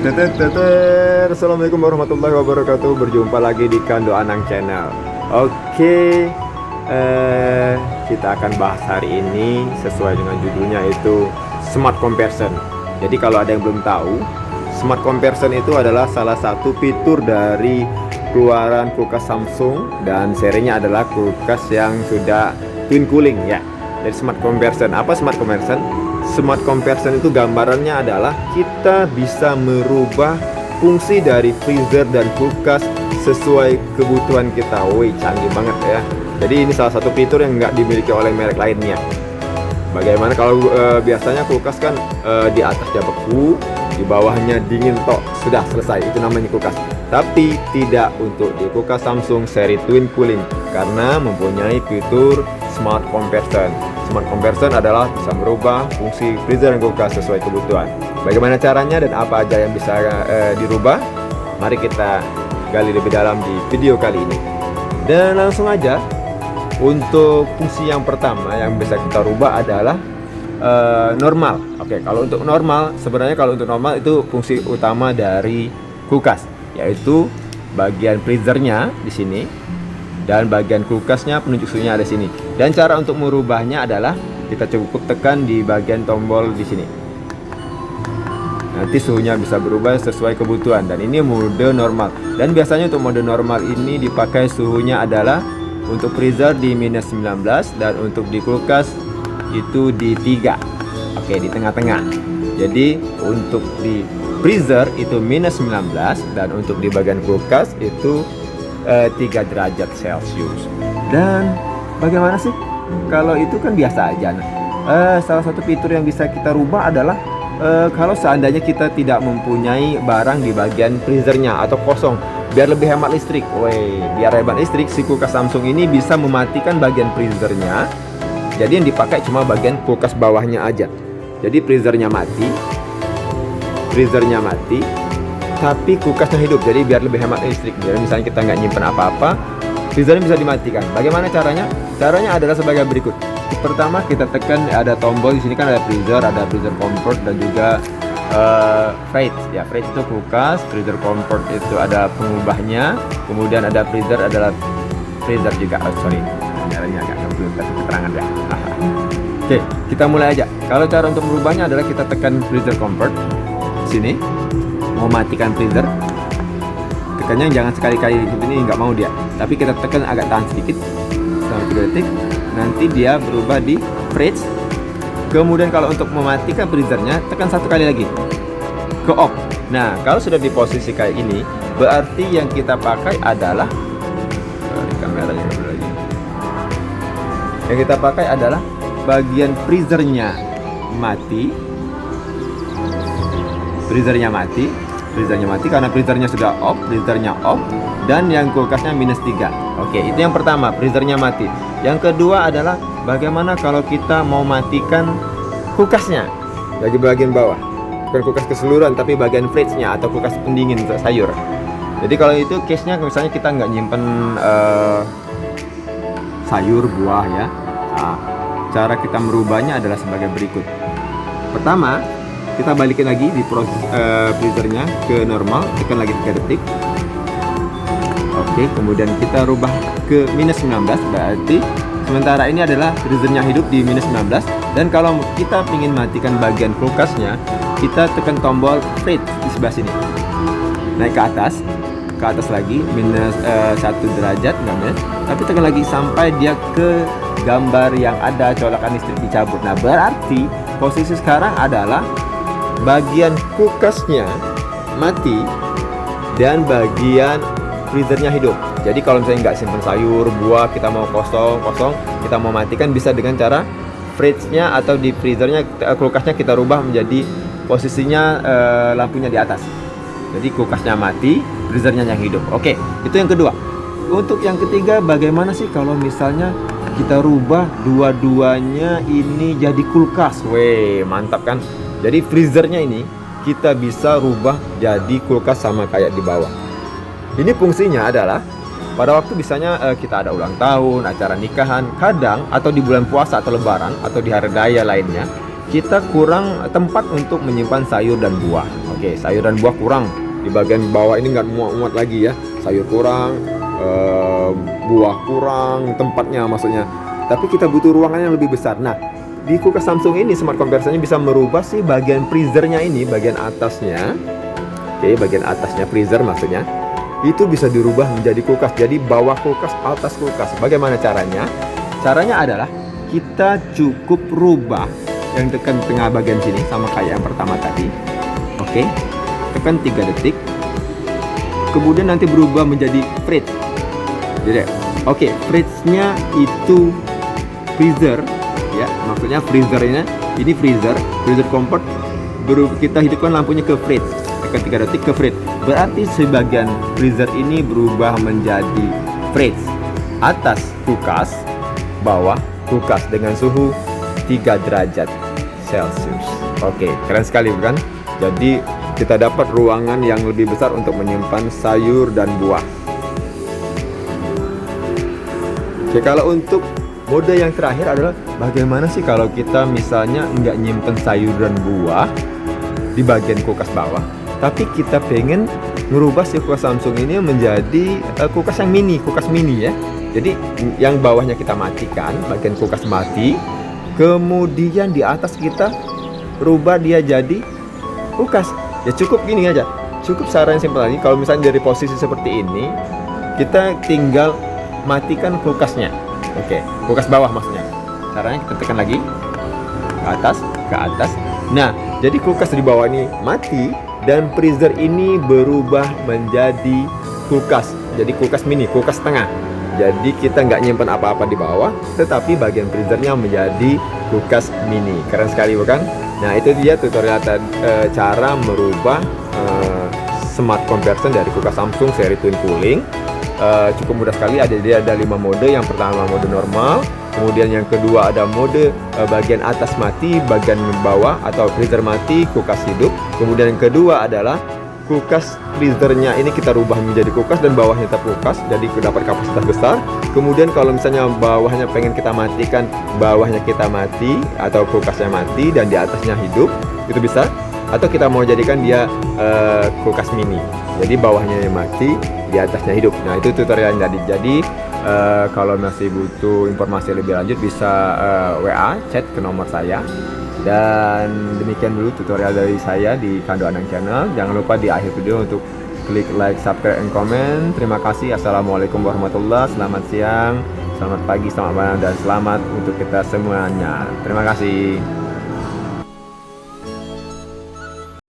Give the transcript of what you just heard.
Assalamualaikum warahmatullahi wabarakatuh. Berjumpa lagi di Kando Anang Channel. Oke, kita akan bahas hari ini sesuai dengan judulnya, itu Smart Conversion. Jadi kalau ada yang belum tahu, Smart Conversion itu adalah salah satu fitur dari keluaran kulkas Samsung, dan serinya adalah kulkas yang sudah twin cooling ya. Jadi Smart Conversion, apa Smart Conversion? Smart Conversion itu gambarannya adalah kita bisa merubah fungsi dari freezer dan kulkas sesuai kebutuhan kita. Wih, canggih banget ya. Jadi ini salah satu fitur yang nggak dimiliki oleh merek lainnya. Bagaimana kalau biasanya kulkas kan di atasnya beku, di bawahnya dingin tok, sudah selesai, itu namanya kulkas. Tapi tidak untuk di kulkas Samsung seri twin cooling, karena mempunyai fitur Smart Conversion. Smart Conversion adalah bisa merubah fungsi freezer dan kulkas sesuai kebutuhan. Bagaimana caranya dan apa aja yang bisa dirubah? Mari kita gali lebih dalam di video kali ini. Dan langsung aja, untuk fungsi yang pertama yang bisa kita rubah adalah normal. Oke, kalau untuk normal, sebenarnya kalau untuk normal itu fungsi utama dari kulkas, yaitu bagian freezernya di sini dan bagian kulkasnya penunjuk suhunya ada sini. Dan cara untuk merubahnya adalah kita cukup tekan di bagian tombol di sini. Nanti suhunya bisa berubah sesuai kebutuhan, dan ini mode normal. Dan biasanya untuk mode normal ini dipakai suhunya adalah untuk freezer di minus 19 dan untuk di kulkas itu di 3. Oke, di tengah-tengah. Jadi untuk di freezer itu minus 19 dan untuk di bagian kulkas itu 3 derajat Celcius. Dan bagaimana sih? Kalau itu kan biasa aja. Salah satu fitur yang bisa kita rubah adalah kalau seandainya kita tidak mempunyai barang di bagian freezernya atau kosong, biar lebih hemat listrik. Biar hemat listrik, si kulkas Samsung ini bisa mematikan bagian freezernya. Jadi yang dipakai cuma bagian kulkas bawahnya aja. Jadi freezernya mati, tapi kulkasnya hidup. Jadi biar lebih hemat listrik. Jadi misalnya kita nggak nyimpen apa-apa, freezernya bisa dimatikan. Bagaimana caranya? Caranya adalah sebagai berikut. Pertama, kita tekan, ada tombol di sini kan, ada freezer comfort dan juga fridge. Ya, fridge itu kulkas, freezer comfort itu ada pengubahnya, kemudian ada freezer adalah freezer juga. Caranya agak belum kasih keterangan ya. Oke, kita mulai aja. Kalau cara untuk merubahnya adalah kita tekan freezer comfort di sini. Mau matikan freezer, tekannya jangan sekali-kali ini, nggak mau dia, tapi kita tekan agak tahan sedikit selama 3 detik, nanti dia berubah di fridge. Kemudian kalau untuk mematikan freezernya, tekan 1 kali lagi ke off. Nah, kalau sudah di posisi kayak ini, berarti yang kita pakai adalah kameranya lagi. Yang kita pakai adalah bagian freezernya mati karena freezernya sudah off, dan yang kulkasnya minus 3. Oke, itu yang pertama, freezernya mati. Yang kedua adalah bagaimana kalau kita mau matikan kulkasnya dari bagian bawah, bukan kulkas keseluruhan tapi bagian fridge-nya atau kulkas pendingin untuk sayur. Jadi kalau itu case-nya misalnya kita nggak nyimpen sayur, buah ya. Nah, cara kita merubahnya adalah sebagai berikut. Pertama, kita balikin lagi di proses freezernya ke normal, tekan lagi 3 detik. Oke, kemudian kita rubah ke minus 19, berarti sementara ini adalah freezernya hidup di minus 19. Dan kalau kita ingin matikan bagian kulkasnya, kita tekan tombol fridge di sebelah sini, naik ke atas lagi minus 1 derajat, tapi tekan lagi sampai dia ke gambar yang ada colokan listrik dicabut. Nah, berarti posisi sekarang adalah bagian kulkasnya mati dan bagian freezernya hidup. Jadi kalau misalnya nggak simpen sayur, buah, kita mau kosong, kita mau matikan, bisa dengan cara fridge-nya atau di freezernya, kulkasnya kita rubah menjadi posisinya lampunya di atas. Jadi kulkasnya mati, freezernya yang hidup. Oke, itu yang kedua. Untuk yang ketiga, bagaimana sih kalau misalnya kita rubah dua-duanya ini jadi kulkas? Mantap kan? Jadi freezernya ini kita bisa rubah jadi kulkas sama kayak di bawah. Ini fungsinya adalah pada waktu misalnya kita ada ulang tahun, acara nikahan, kadang atau di bulan puasa atau lebaran atau di hari raya lainnya, kita kurang tempat untuk menyimpan sayur dan buah. Oke, sayur dan buah kurang. Di bagian bawah ini nggak muat-muat lagi ya. Sayur kurang, buah kurang, tempatnya maksudnya. Tapi kita butuh ruangan yang lebih besar. Nah, di kulkas Samsung ini smart converternya bisa merubah sih bagian freezernya ini, bagian atasnya. Oke, bagian atasnya freezer maksudnya. Itu bisa dirubah menjadi kulkas. Jadi bawah kulkas, atas kulkas. Bagaimana caranya? Caranya adalah kita cukup rubah yang tekan tengah bagian sini sama kayak yang pertama tadi. Oke, tekan 3 detik. Kemudian nanti berubah menjadi fridge. Jadi, oke, fridge-nya itu freezer ya. Maksudnya freezernya ini freezer comfort. Kita hidupkan lampunya ke fridge. Tekan 3 detik ke fridge. Berarti sebagian freezer ini berubah menjadi fridge. Atas kulkas, bawah kulkas dengan suhu 3 derajat Celcius. Oke, keren sekali bukan? Jadi kita dapat ruangan yang lebih besar untuk menyimpan sayur dan buah. Oke, kalau untuk mode yang terakhir adalah bagaimana sih kalau kita misalnya nggak nyimpen sayur dan buah di bagian kulkas bawah, tapi kita pengen merubah si kulkas Samsung ini menjadi kulkas yang mini, kulkas mini ya. Jadi yang bawahnya kita matikan, bagian kulkas mati, kemudian di atas kita rubah dia jadi kulkas. Ya cukup gini aja, cukup saran simpel ini. Kalau misalnya dari posisi seperti ini, kita tinggal matikan kulkasnya. Oke, kulkas bawah maksudnya. Caranya kita tekan lagi ke atas. Nah, jadi kulkas di bawah ini mati dan freezer ini berubah menjadi kulkas. Jadi kulkas mini, kulkas tengah. Jadi kita nggak nyimpen apa-apa di bawah, tetapi bagian freezernya menjadi kulkas mini. Keren sekali bukan? Nah, itu dia tutorial cara merubah smart conversion dari kulkas Samsung seri Twin Cooling. Cukup mudah sekali. Ada 5 mode. Yang pertama mode normal, kemudian yang kedua ada mode bagian atas mati, bagian bawah atau freezer mati, kulkas hidup. Kemudian yang kedua adalah kulkas freezernya ini kita rubah menjadi kulkas dan bawahnya tetap kulkas, jadi dapat kapasitas besar. Kemudian kalau misalnya bawahnya pengen kita matikan, bawahnya kita mati atau kulkasnya mati dan di atasnya hidup, itu bisa. Atau kita mau jadikan dia kulkas mini, jadi bawahnya mati, di atasnya hidup. Nah, itu tutorialnya. Jadi kalau masih butuh informasi lebih lanjut bisa WA, chat ke nomor saya. Dan demikian dulu tutorial dari saya di Kando Anang Channel. Jangan lupa di akhir video untuk klik like, subscribe, and comment. Terima kasih. Assalamualaikum warahmatullahi wabarakatuh. Selamat siang, selamat pagi, selamat malam, dan selamat untuk kita semuanya. Terima kasih.